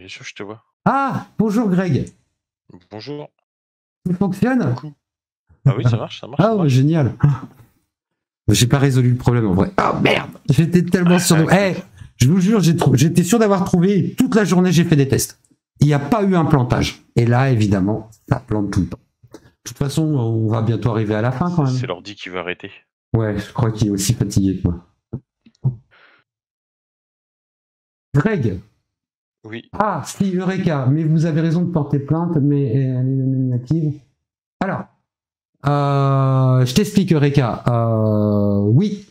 bien sûr, je te vois. Ah, bonjour Greg. Bonjour. Tout fonctionne? Coucou. Ah oui, ça marche, ça marche, ça Ah, ouais, marche. génial. J'ai pas résolu le problème en vrai. Ah merde, j'étais tellement sûr de... Écoute, Je vous jure, j'étais sûr d'avoir trouvé. Et toute la journée, j'ai fait des tests. Il n'y a pas eu un plantage. Et là, évidemment, ça plante tout le temps. De toute façon, on va bientôt arriver à la fin quand même. c'est l'ordi qui va arrêter. Ouais, je crois qu'il est aussi fatigué que moi. Greg. Oui. Ah, si, Eureka. Mais vous avez raison de porter plainte, mais elle est nominative. Alors, je t'explique, Eureka. Oui.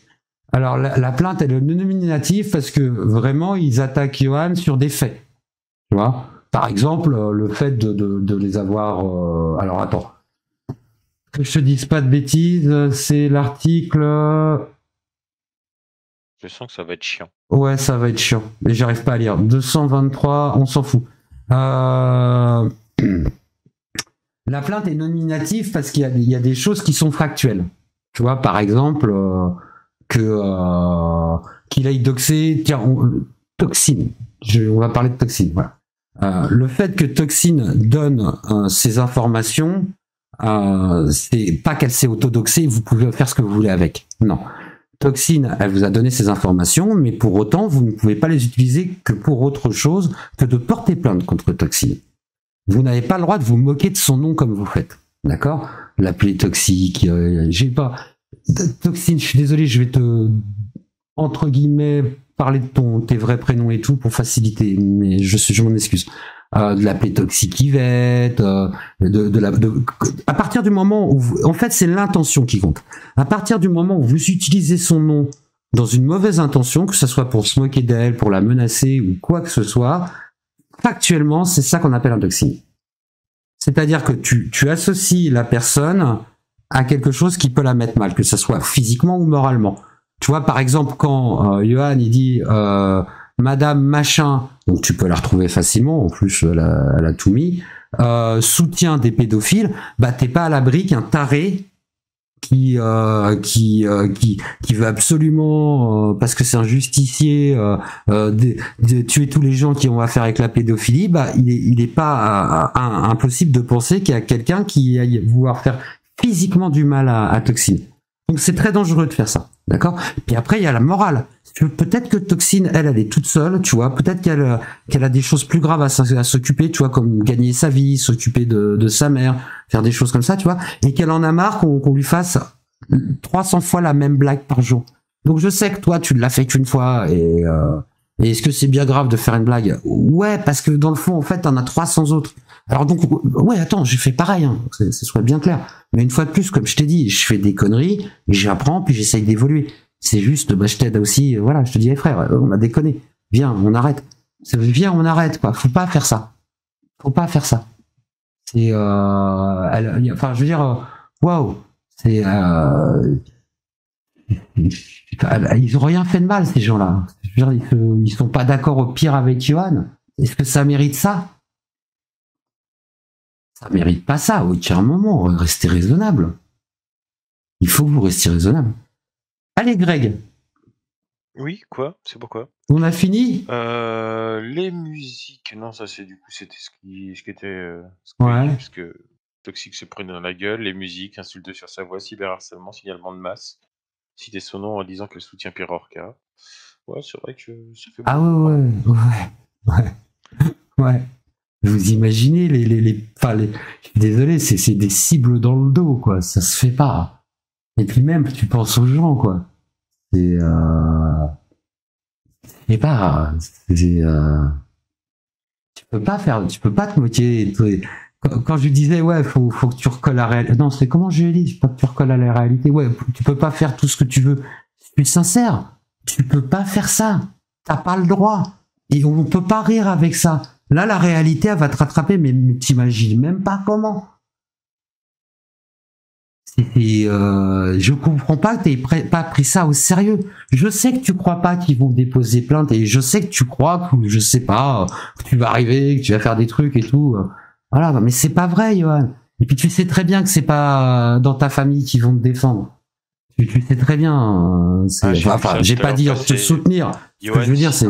Alors, la plainte, elle est non nominative parce que vraiment, ils attaquent Johan sur des faits. Tu vois? Par exemple, le fait de les avoir. Alors, attends. Que je te dise pas de bêtises, c'est l'article. Je sens que ça va être chiant. Ouais, ça va être chiant. Mais j'arrive pas à lire. 223, on s'en fout. La plainte est nominative parce qu'il y a des choses qui sont factuelles. Tu vois, par exemple, qu'il aille doxer. Tiens, Toxine. On va parler de Toxine. Voilà. Le fait que Toxine donne ces informations, c'est pas qu'elle s'est autodoxée, vous pouvez faire ce que vous voulez avec. Non. Toxine, elle vous a donné ces informations, mais pour autant, vous ne pouvez pas les utiliser que pour autre chose que de porter plainte contre Toxine. Vous n'avez pas le droit de vous moquer de son nom comme vous faites. D'accord? L'appeler toxique, j'ai pas... Toxine, je suis désolé, je vais te, entre guillemets, parler de tes vrais prénoms et tout pour faciliter, mais je m'en excuse. De l'appeler toxique Yvette, à partir du moment où en fait c'est l'intention qui compte. À partir du moment où vous utilisez son nom dans une mauvaise intention, que ce soit pour se moquer d'elle, pour la menacer ou quoi que ce soit, factuellement c'est ça qu'on appelle un doxing. C'est-à-dire que tu associes la personne à quelque chose qui peut la mettre mal, que ce soit physiquement ou moralement. Tu vois, par exemple, quand Johan il dit Madame Machin, donc tu peux la retrouver facilement, en plus elle a tout mis, soutient des pédophiles, bah t'es pas à l'abri qu'un taré qui veut absolument, parce que c'est un justicier, de tuer tous les gens qui ont affaire avec la pédophilie, bah il est pas impossible de penser qu'il y a quelqu'un qui aille vouloir faire physiquement du mal à Toxine. Donc c'est très dangereux de faire ça, d'accord? Puis après il y a la morale. Peut-être que Toxine, elle est toute seule, tu vois. Peut-être qu'elle a des choses plus graves à s'occuper, tu vois, comme gagner sa vie, s'occuper de sa mère, faire des choses comme ça, tu vois. Et qu'elle en a marre qu'on lui fasse 300 fois la même blague par jour. Donc je sais que toi, tu l'as fait qu'une fois. Et est-ce que c'est bien grave de faire une blague? Ouais, parce que dans le fond, en fait, t'en as 300 autres. Alors donc, ouais, attends, j'ai fait pareil, hein, ce soit bien clair. Mais une fois de plus, comme je t'ai dit, je fais des conneries, j'apprends, puis j'essaye d'évoluer. C'est juste, bah, je t'aide aussi, voilà, je te dis, hey, frère, on a déconné. Viens, on arrête. Viens, on arrête, quoi. Faut pas faire ça. Faut pas faire ça. C'est, enfin, je veux dire, waouh. C'est, ils ont rien fait de mal, ces gens-là. Je veux dire, ils sont pas d'accord au pire avec Johan. Est-ce que ça mérite ça? Ça mérite pas ça, au aucun moment. Restez raisonnable. Il faut que vous restiez raisonnable. Allez, Greg. Oui, quoi? C'est pourquoi? On a fini? Les musiques, non, ça c'est du coup, c'était ce qui était Ouais. parce que Toxique se prenait dans la gueule, les musiques, insultes sur sa voix, cyberharcèlement, signalement de masse, citer son nom en disant qu'elle soutient Pierre Orca. Ouais, c'est vrai que ça fait Ah beaucoup. ouais. Ouais. Vous imaginez je suis désolé, c'est des cibles dans le dos, quoi. Ça se fait pas. Et puis même, tu penses aux gens, quoi. C'est, c'est pas, tu peux pas te moquer. Quand je lui disais, ouais, faut que tu recolles la réalité. Non, c'est comment je lui ai dit, faut que tu recolles à la réalité. Ouais, tu peux pas faire tout ce que tu veux. Je suis sincère. Tu peux pas faire ça. T'as pas le droit. Et on peut pas rire avec ça. Là, la réalité, elle va te rattraper, mais t'imagines même pas comment. Je comprends pas que t'aies pas pris ça au sérieux. Je sais que tu crois pas qu'ils vont déposer plainte et je sais que tu crois que, je sais pas, que tu vas arriver, que tu vas faire des trucs et tout. Voilà, mais c'est pas vrai, Johan. Et puis tu sais très bien que c'est pas dans ta famille qui vont te défendre. Tu sais très bien. Enfin, j'ai pas dit te soutenir. Ce que je veux dire, c'est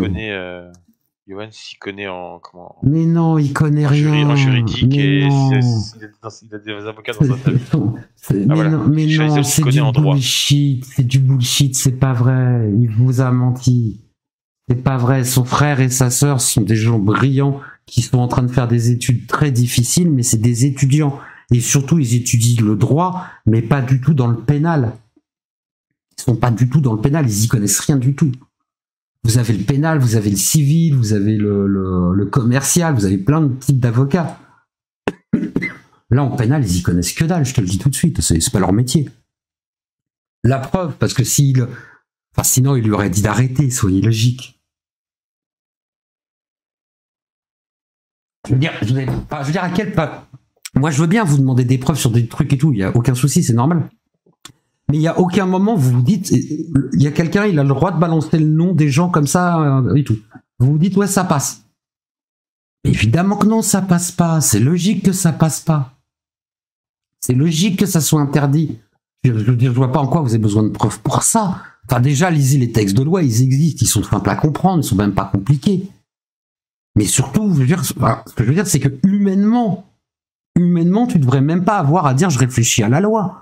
Johan s'y connaît en comment Mais non, il connaît rien. en juridique Mais et non. il a des avocats dans sa famille. Mais voilà. non, mais non, c'est du bullshit. C'est du bullshit, c'est pas vrai. Il vous a menti. C'est pas vrai. Son frère et sa sœur sont des gens brillants qui sont en train de faire des études très difficiles, mais c'est des étudiants. Et surtout, ils étudient le droit, mais pas du tout dans le pénal. Ils sont pas du tout dans le pénal, ils y connaissent rien du tout. Vous avez le pénal, vous avez le civil, vous avez le commercial, vous avez plein de types d'avocats. Là, en pénal, ils y connaissent que dalle, je te le dis tout de suite, c'est pas leur métier. La preuve, parce que sinon, il lui aurait dit d'arrêter, soyez logique. Je veux dire à quel pas. Moi, je veux bien vous demander des preuves sur des trucs et tout, il n'y a aucun souci, c'est normal. Mais il n'y a aucun moment vous vous dites, il y a quelqu'un, il a le droit de balancer le nom des gens comme ça et tout. Vous vous dites, ouais, ça passe. Évidemment que non, ça passe pas. C'est logique que ça passe pas. C'est logique que ça soit interdit. Je veux dire, je vois pas en quoi vous avez besoin de preuves pour ça. Enfin, déjà, lisez les textes de loi, ils existent, ils sont simples à comprendre, ils sont même pas compliqués. Mais surtout, ce que je veux dire, c'est que humainement, tu devrais même pas avoir à dire je réfléchis à la loi.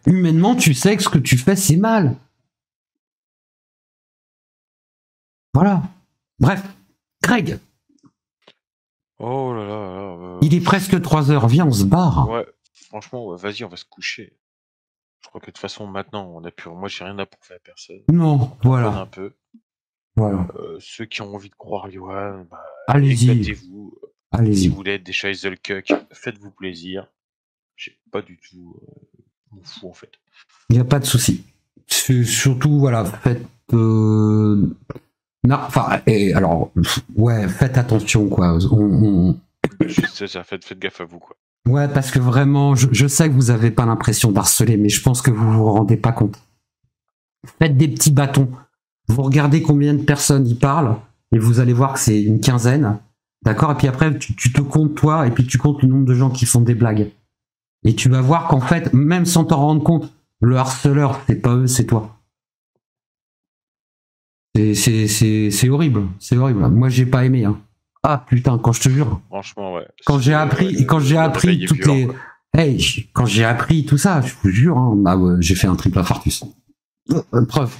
Humainement, tu sais que ce que tu fais, c'est mal. Voilà. Bref, Greg. Oh là là. Il est presque 3 heures. Viens, on se barre. Ouais, franchement, ouais, vas-y, on va se coucher. Je crois que de toute façon, maintenant, on a plus. Moi, j'ai rien à prouver à personne. Non, voilà. Un peu. Voilà. Ceux qui ont envie de croire Johan, allez-y. Éclatez-vous. Allez-y. Si vous voulez être des Scheisselcuck, faites-vous plaisir. J'ai pas du tout. M'en fous en fait. Il n'y a pas de souci. Surtout, voilà, faites. Non, enfin, alors, ouais, faites attention, quoi. Faites gaffe à vous, quoi. Ouais, parce que vraiment, je sais que vous avez pas l'impression d'harceler, mais je pense que vous vous rendez pas compte. Faites des petits bâtons. Vous regardez combien de personnes y parlent, et vous allez voir que c'est une quinzaine. D'accord? Et puis après, tu te comptes toi, et puis tu comptes le nombre de gens qui font des blagues. Et tu vas voir qu'en fait, même sans t'en rendre compte, le harceleur, c'est pas eux, c'est toi. C'est horrible, c'est horrible. Moi, j'ai pas aimé. Hein. Ah putain, quand je te jure. Franchement, ouais. Quand j'ai appris toutes les, quand j'ai appris tout ça, je vous jure, hein, bah ouais, j'ai fait un triple infarctus. Preuve.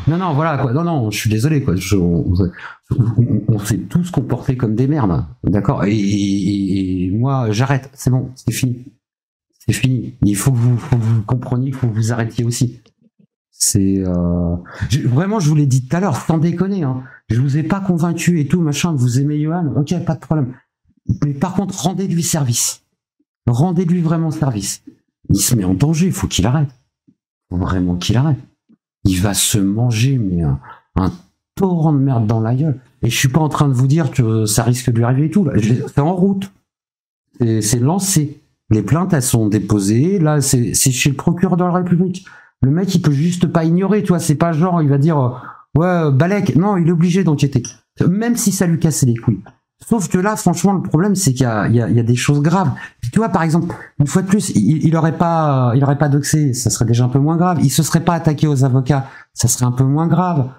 non, voilà quoi. Non, je suis désolé quoi. On s'est tous comportés comme des merdes, d'accord. Et moi, j'arrête. C'est bon, c'est fini. C'est fini. Il faut que vous compreniez, qu'il faut que vous arrêtiez aussi. C'est vraiment, je vous l'ai dit tout à l'heure, sans déconner. Hein, je vous ai pas convaincu et tout machin. Vous aimez Johan, ok, pas de problème. Mais par contre, rendez-lui service. Rendez-lui vraiment service. Il se met en danger. Il faut qu'il arrête. Faut vraiment qu'il arrête. Il va se manger mais un torrent de merde dans la gueule. Et je suis pas en train de vous dire que ça risque de lui arriver et tout. C'est en route. C'est lancé. Les plaintes, elles sont déposées. Là, c'est chez le procureur de la République. Le mec, il peut juste pas ignorer, tu vois. C'est pas genre, il va dire, ouais, Balek. Non, il est obligé d'enquêter. Même si ça lui cassait les couilles. Sauf que là, franchement, le problème, c'est qu'il y a des choses graves. Tu vois, par exemple, une fois de plus, il aurait pas doxé, ça serait déjà un peu moins grave. Il se serait pas attaqué aux avocats, ça serait un peu moins grave.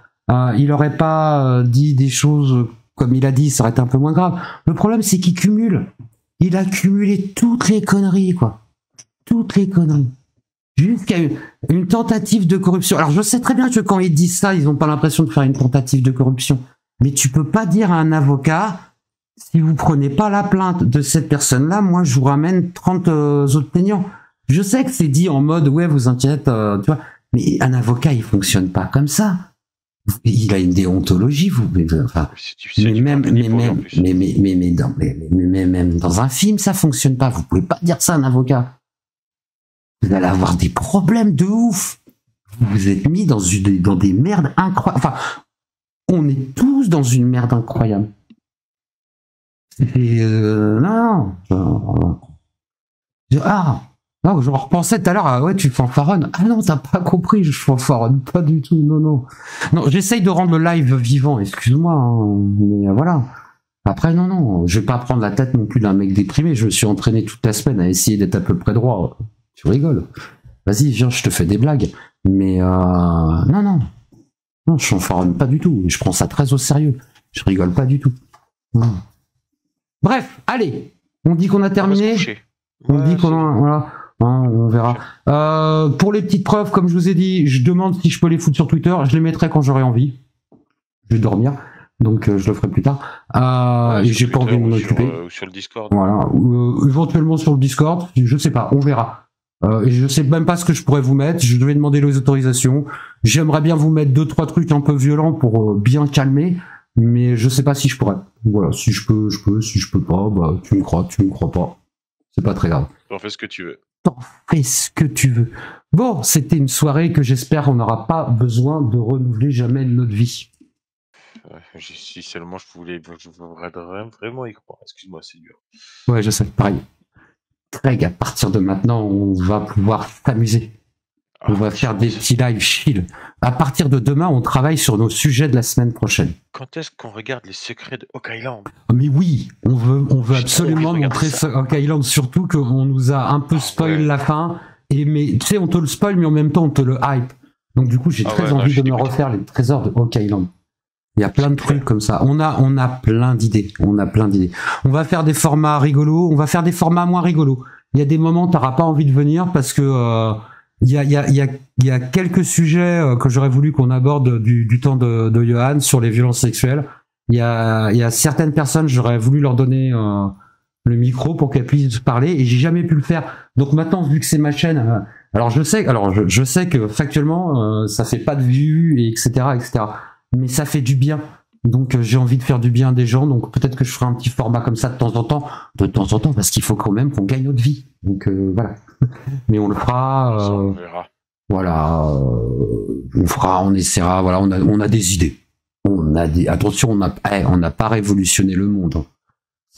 Il aurait pas dit des choses comme il a dit, ça aurait été un peu moins grave. Le problème, c'est qu'il cumule. Il a cumulé toutes les conneries, quoi. Toutes les conneries. Jusqu'à une tentative de corruption. Alors, je sais très bien que quand ils disent ça, ils n'ont pas l'impression de faire une tentative de corruption. Mais tu peux pas dire à un avocat, si vous prenez pas la plainte de cette personne-là, moi, je vous ramène 30 autres plaignants. Je sais que c'est dit en mode, ouais, vous inquiétez, tu vois. Mais un avocat, il fonctionne pas comme ça. Il a une déontologie, vous. Enfin, même dans un film, ça fonctionne pas. Vous pouvez pas dire ça à un avocat. Vous allez avoir des problèmes de ouf. Vous vous êtes mis dans des merdes incroyables. Enfin, on est tous dans une merde incroyable. Et non. Non, je repensais tout à l'heure, ouais, tu fanfaronnes. Ah non, t'as pas compris, je fanfaronne pas du tout, non. Non, j'essaye de rendre le live vivant, excuse-moi, hein, mais voilà. Après, non, je vais pas prendre la tête non plus d'un mec déprimé, je me suis entraîné toute la semaine à essayer d'être à peu près droit. Tu rigoles. Vas-y, viens, je te fais des blagues. Mais non. Non, je fanfaronne pas du tout. Je prends ça très au sérieux. Je rigole pas du tout. Non. Bref, allez. On dit qu'on a terminé. On dit qu'on a... Voilà. On verra. Pour les petites preuves, comme je vous ai dit, je demande si je peux les foutre sur Twitter. Je les mettrai quand j'aurai envie. Je vais dormir. Donc je le ferai plus tard. J'ai pas envie de m'en occuper. Sur le Discord. Voilà. Éventuellement sur le Discord. Je sais pas. On verra. Et je sais même pas ce que je pourrais vous mettre. Je devais demander les autorisations. J'aimerais bien vous mettre 2-3 trucs un peu violents pour bien calmer, mais je sais pas si je pourrais. Voilà, si je peux, je peux. Si je peux pas, bah tu me crois pas. C'est pas très grave. T'en fais ce que tu veux. T'en fais ce que tu veux. Bon, c'était une soirée que j'espère qu'on n'aura pas besoin de renouveler jamais de notre vie. Si seulement je voudrais vraiment y croire. Excuse-moi, c'est dur. Ouais, je sais, pareil. Greg, à partir de maintenant, on va pouvoir s'amuser. On va faire des petits live chill. À partir de demain, on travaille sur nos sujets de la semaine prochaine. Quand est-ce qu'on regarde les secrets de Oak Island? Mais oui, on veut absolument montrer ce Oak Island, surtout qu'on nous a un peu spoil la fin. Mais tu sais, on te le spoil, mais en même temps, on te le hype. Donc du coup, j'ai très envie de me refaire les trésors de Oak Island. Il y a plein de trucs comme ça. On a plein d'idées. On va faire des formats rigolos. On va faire des formats moins rigolos. Il y a des moments où t'auras pas envie de venir parce que il y a quelques sujets que j'aurais voulu qu'on aborde du temps de Johan sur les violences sexuelles. Il y a certaines personnes, j'aurais voulu leur donner le micro pour qu'elles puissent parler et j'ai jamais pu le faire. Donc maintenant, vu que c'est ma chaîne, alors je sais que factuellement ça fait pas de vues et etc. Mais ça fait du bien. Donc j'ai envie de faire du bien à des gens, donc peut-être que je ferai un petit format comme ça de temps en temps, parce qu'il faut quand même qu'on gagne notre vie. Donc voilà. Mais on le fera. On verra. Voilà. On essaiera. Voilà, on a des idées. Attention, on n'a pas révolutionné le monde. Hein.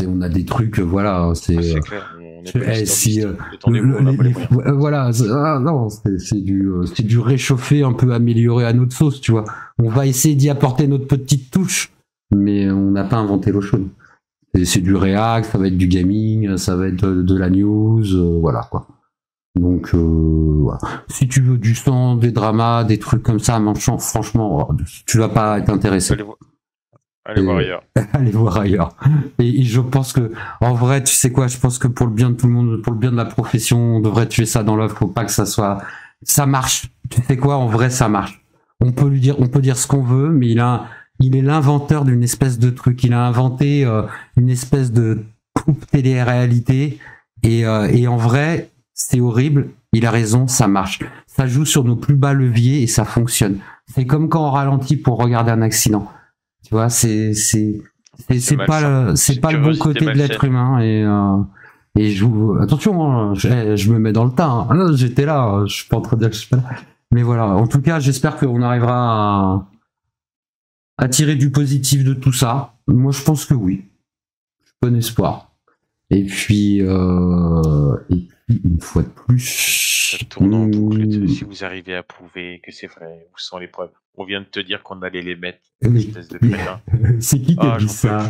On a des trucs, voilà. C'est clair. Voilà, non, c'est du réchauffé un peu amélioré à notre sauce, tu vois. On va essayer d'y apporter notre petite touche, mais on n'a pas inventé l'eau chaude. C'est du React, ça va être du gaming, ça va être de la news, voilà quoi. Donc voilà. Si tu veux du sang, des dramas, des trucs comme ça, franchement, tu vas pas être intéressé. Allez voir ailleurs. Allez voir ailleurs. Et je pense que, en vrai, tu sais quoi, je pense que pour le bien de tout le monde, pour le bien de la profession, on devrait tuer ça dans l'œuf. Faut pas que ça soit, ça marche. Tu sais quoi, en vrai, ça marche. On peut dire ce qu'on veut, mais il est l'inventeur d'une espèce de truc. Il a inventé une espèce de coupe télé-réalité. Et en vrai, c'est horrible. Il a raison, ça marche. Ça joue sur nos plus bas leviers et ça fonctionne. C'est comme quand on ralentit pour regarder un accident. Tu vois, c'est pas le bon côté de l'être humain et attention, je me mets dans le tas. Hein. J'étais là, je suis pas en train de dire que je suis pas là. Mais voilà, en tout cas, j'espère qu'on arrivera à tirer du positif de tout ça. Moi, je pense que oui. Bon espoir. Et puis une fois de plus, ça tourne en boucle. Si vous arrivez à prouver que c'est vrai, où sont les preuves? On vient de te dire qu'on allait les mettre. Espèce de crétin. C'est qui t'a dit ça?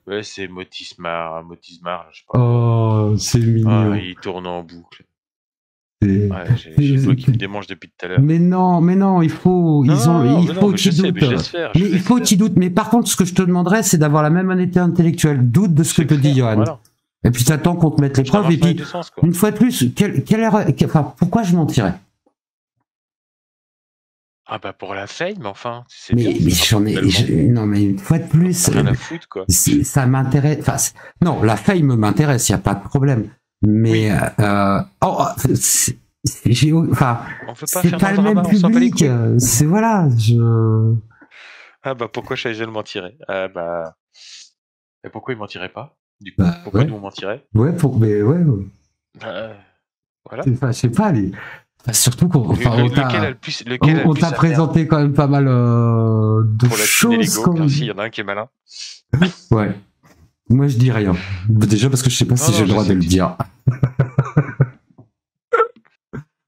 Ouais, c'est Motismar, je sais pas. Oh, c'est mignon. Il tourne en boucle. Ouais, j'ai toi qui me démange depuis tout à l'heure. Mais non, il faut qu'ils doutent. Mais il faut qu'ils doutent. Mais par contre, ce que je te demanderais, c'est d'avoir la même honnêteté intellectuelle. Doute de ce que te dit Johan. Voilà. Et puis t'attends qu'on te mette les preuves. Et puis, une fois de plus, pourquoi je mentirais? Ah bah pour la fame, enfin. Mais non, mais une fois de plus, rien à foutre, quoi. Ça m'intéresse. Enfin, non, la fame m'intéresse, il y a pas de problème. Mais c'est pas le même public. C'est voilà. Ah bah pourquoi je mentirais? Et pourquoi il mentirait pas? Du coup, pourquoi nous on mentirait? Ouais, voilà. Je sais pas surtout qu'on on t'a présenté quand même pas mal de choses. Il y en a un qui est malin. Ouais. Moi, je dis rien. Déjà parce que je sais pas si j'ai le droit de le dire.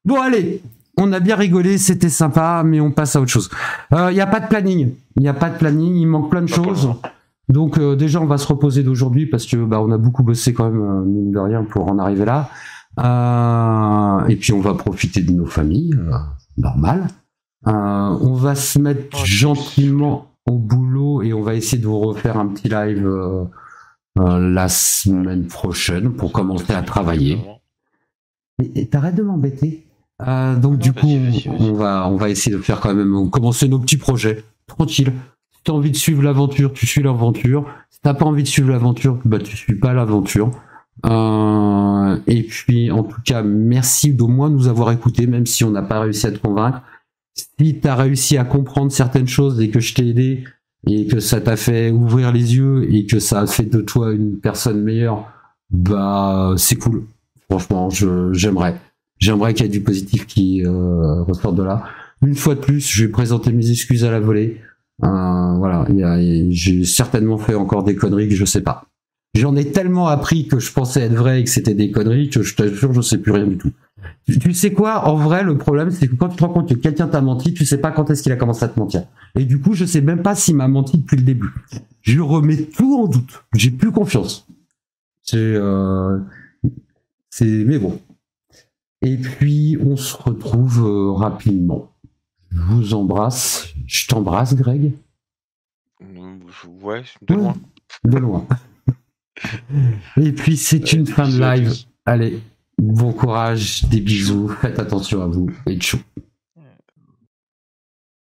Bon, allez. On a bien rigolé, c'était sympa, mais on passe à autre chose. Il n'y a pas de planning. Il manque plein de choses. Donc déjà, on va se reposer d'aujourd'hui parce que on a beaucoup bossé quand même, mine de rien, pour en arriver là. Et puis on va profiter de nos familles, normal. On va se mettre gentiment au boulot et on va essayer de vous refaire un petit live la semaine prochaine pour commencer à travailler. Et t'arrêtes de m'embêter. Donc du coup, on va essayer de faire quand même commencer nos petits projets tranquille. Si t'as envie de suivre l'aventure, tu suis l'aventure. Si t'as pas envie de suivre l'aventure, bah tu suis pas l'aventure. Et puis en tout cas, merci d'au moins nous avoir écoutés, même si on n'a pas réussi à te convaincre. Si t'as réussi à comprendre certaines choses et que je t'ai aidé et que ça t'a fait ouvrir les yeux et que ça a fait de toi une personne meilleure, bah c'est cool. Franchement, j'aimerais qu'il y ait du positif qui ressorte de là. Une fois de plus, je vais présenter mes excuses à la volée. Voilà, j'ai certainement fait encore des conneries que je sais pas. J'en ai tellement appris que je pensais être vrai et que c'était des conneries que je t'assure, je sais plus rien du tout. Tu sais quoi? En vrai, le problème, c'est que quand tu te rends compte que quelqu'un t'a menti, tu sais pas quand est-ce qu'il a commencé à te mentir. Et du coup, je sais même pas s'il m'a menti depuis le début. Je remets tout en doute. J'ai plus confiance. Mais bon. Et puis, on se retrouve rapidement. Je vous embrasse. Je t'embrasse, Greg. Ouais, de loin. De loin. Et puis, c'est une fin de live. Allez, bon courage, des bisous, faites attention à vous et tchou.